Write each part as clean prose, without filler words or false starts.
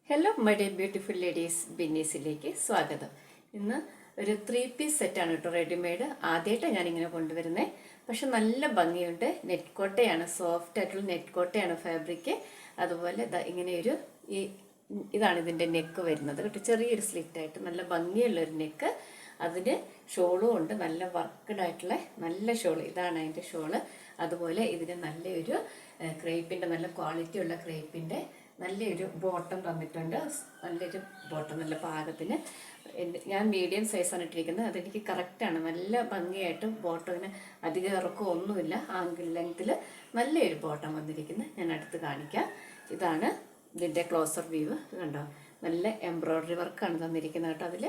Hello my dear beautiful ladies, ബിന്നീസിലേക്ക് സ്വാഗതം. ഇന്ന് ഒരു 3 പീസ് സെറ്റാണ് കേട്ടോ, റെഡിമെയ്ഡ്. ആദ്യമായിട്ടാണ് ഞാനിങ്ങനെ കൊണ്ടുവരുന്നത്. പക്ഷെ നല്ല ഭംഗിയുണ്ട്. നെറ്റ് കോട്ടയാണ്, സോഫ്റ്റ് ആയിട്ടുള്ള നെറ്റ് കോട്ടയാണ് ഫാബ്രിക്. അതുപോലെ ഇതാണ് ഇതിൻ്റെ നെക്ക് വരുന്നത് കേട്ടോ, ചെറിയൊരു സ്ലിറ്റായിട്ട് നല്ല ഭംഗിയുള്ളൊരു നെക്ക്. അതിന് ഷോളും ഉണ്ട്, നല്ല വർക്കഡ് ആയിട്ടുള്ള നല്ല ഷോൾ. ഇതാണ് അതിൻ്റെ ഷോള്. അതുപോലെ ഇതിന് നല്ലൊരു ക്രേപ്പിൻ്റെ, നല്ല ക്വാളിറ്റി ഉള്ള ക്രേപ്പിൻ്റെ നല്ലൊരു ബോട്ടം തന്നിട്ടുണ്ട്. നല്ലൊരു ബോട്ടം, നല്ല പാകത്തിന്. ഞാൻ മീഡിയം സൈസാണ് ഇട്ടിരിക്കുന്നത്. അതെനിക്ക് കറക്റ്റാണ്. നല്ല ഭംഗിയായിട്ട് ബോട്ടമിന് അധികം ഇറക്കം ഒന്നുമില്ല. ആംഗിൾ ലെങ്ത്തിൽ നല്ലൊരു ബോട്ടം വന്നിരിക്കുന്നത്. ഞാൻ അടുത്ത് കാണിക്കാം. ഇതാണ് ഇതിൻ്റെ ക്ലോസർ വ്യൂ. കണ്ടോ, നല്ല എംബ്രോയ്ഡറി വർക്കാണ് തന്നിരിക്കുന്നത് കേട്ടോ. അതിൽ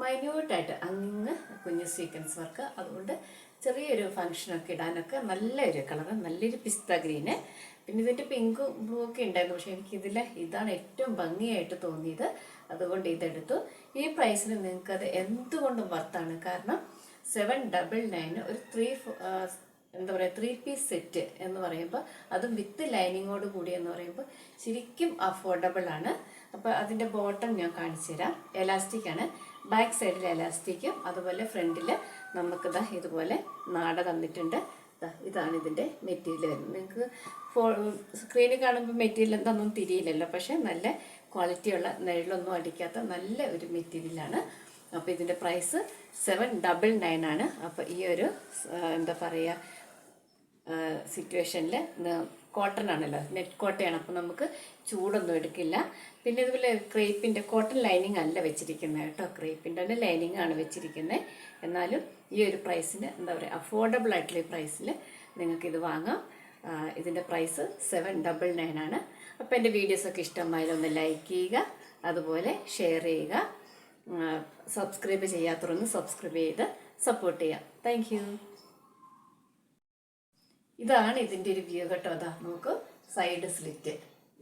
മൈന്യൂട്ടായിട്ട് അങ്ങ് കുഞ്ഞ് സീക്വൻസ് വർക്ക്. അതുകൊണ്ട് ചെറിയൊരു ഫങ്ഷനൊക്കെ ഇടാനൊക്കെ നല്ലൊരു കളറ്, നല്ലൊരു പിസ്ത ഗ്രീന്. പിന്നെ ഇതിൻ്റെ പിങ്കും ബ്ലൂ ഒക്കെ ഉണ്ടായിരുന്നു. പക്ഷേ ഇതാണ് ഏറ്റവും ഭംഗിയായിട്ട് തോന്നിയത്. അതുകൊണ്ട് ഇതെടുത്തു. ഈ പ്രൈസിന് നിങ്ങൾക്കത് എന്തുകൊണ്ടും വർത്താണ്. കാരണം 799 ഒരു 3 പീസ് സെറ്റ് എന്ന് പറയുമ്പോൾ, അതും വിത്ത് ലൈനിങ്ങോട് കൂടി എന്ന് പറയുമ്പോൾ ശരിക്കും അഫോർഡബിൾ ആണ്. അപ്പോൾ അതിൻ്റെ ബോട്ടം ഞാൻ കാണിച്ചു തരാം. എലാസ്റ്റിക്കാണ്. ബാക്ക് സൈഡിൽ എലാസ്റ്റിക്കും, അതുപോലെ ഫ്രണ്ടിൽ നമുക്കിതാ ഇതുപോലെ നാട തന്നിട്ടുണ്ട്. ഇതാണ് ഇതിൻ്റെ മെറ്റീരിയൽ വരുന്നത്. നിങ്ങൾക്ക് സ്ക്രീനിൽ കാണുമ്പോൾ മെറ്റീരിയൽ എന്താണെന്നൊന്നും തിരിയില്ലല്ലോ. പക്ഷേ നല്ല ക്വാളിറ്റിയുള്ള, നിഴലൊന്നും അടിക്കാത്ത നല്ല ഒരു മെറ്റീരിയലാണ്. അപ്പോൾ ഇതിൻ്റെ പ്രൈസ് 799 ആണ്. അപ്പോൾ ഈ ഒരു എന്താ പറയുക സിറ്റുവേഷനിൽ കോട്ടൺ ആണല്ലോ, നെറ്റ് കോട്ടയാണ്. അപ്പോൾ നമുക്ക് ചൂടൊന്നും എടുക്കില്ല. പിന്നെ ഇതുപോലെ ക്രേപ്പിൻ്റെ കോട്ടൺ ലൈനിങ് അല്ല വെച്ചിരിക്കുന്നത് കേട്ടോ, ക്രേപ്പിൻ്റെ തന്നെ ലൈനിങ് ആണ് വെച്ചിരിക്കുന്നത്. എന്നാലും ഈ ഒരു പ്രൈസിന് എന്താ പറയുക, അഫോർഡബിൾ ആയിട്ടുള്ള ഈ പ്രൈസിൽ നിങ്ങൾക്കിത് വാങ്ങാം. ഇതിൻ്റെ പ്രൈസ് 799 ആണ്. അപ്പോൾ എൻ്റെ വീഡിയോസൊക്കെ ഇഷ്ടമായാലൊന്ന് ലൈക്ക് ചെയ്യുക, അതുപോലെ ഷെയർ ചെയ്യുക. സബ്സ്ക്രൈബ് ചെയ്യാത്തവരൊന്ന് സബ്സ്ക്രൈബ് ചെയ്ത് സപ്പോർട്ട് ചെയ്യാം. Thank you. ഇതാണ് ഇതിൻ്റെ ഒരു വ്യൂ കേട്ടോ. അതാ നോക്കൂ, സൈഡ് സ്ലിറ്റ്.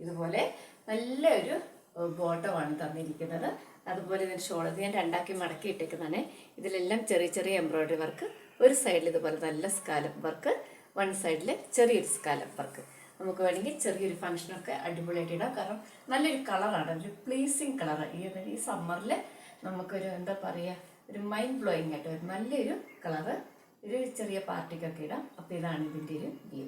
ഇതുപോലെ നല്ലൊരു ബോട്ടമാണ് തന്നിരിക്കുന്നത്. അതുപോലെ ഇതിൻ്റെ ഷോൾ ഞാൻ രണ്ടാക്കി മടക്കി ഇട്ടേക്കുന്നതാണ്. ഇതിലെല്ലാം ചെറിയ ചെറിയ എംബ്രോയ്ഡറി വർക്ക്. ഒരു സൈഡിൽ ഇതുപോലെ നല്ല സ്കാലപ്പ് വർക്ക്, വൺ സൈഡിൽ ചെറിയൊരു സ്കാലപ്പ് വർക്ക്. നമുക്ക് വേണമെങ്കിൽ ചെറിയൊരു ഫംഗ്ഷനൊക്കെ അടിപൊളിയായിട്ട് ഇടാം. കാരണം നല്ലൊരു കളറാണ്, ഒരു പ്ലീസിങ് കളറ്. ഈ സമ്മറിൽ നമുക്കൊരു എന്താ പറയുക, ഒരു മൈൻഡ് ബ്ലോയിങ് ആയിട്ട് ഒരു നല്ലൊരു കളറ്, ഒരു ചെറിയ പാർട്ടിക്കൊക്കെ ഇടാം. അപ്പോൾ ഇതാണ് ഇതിൻ്റെ ഒരു വ്യൂ.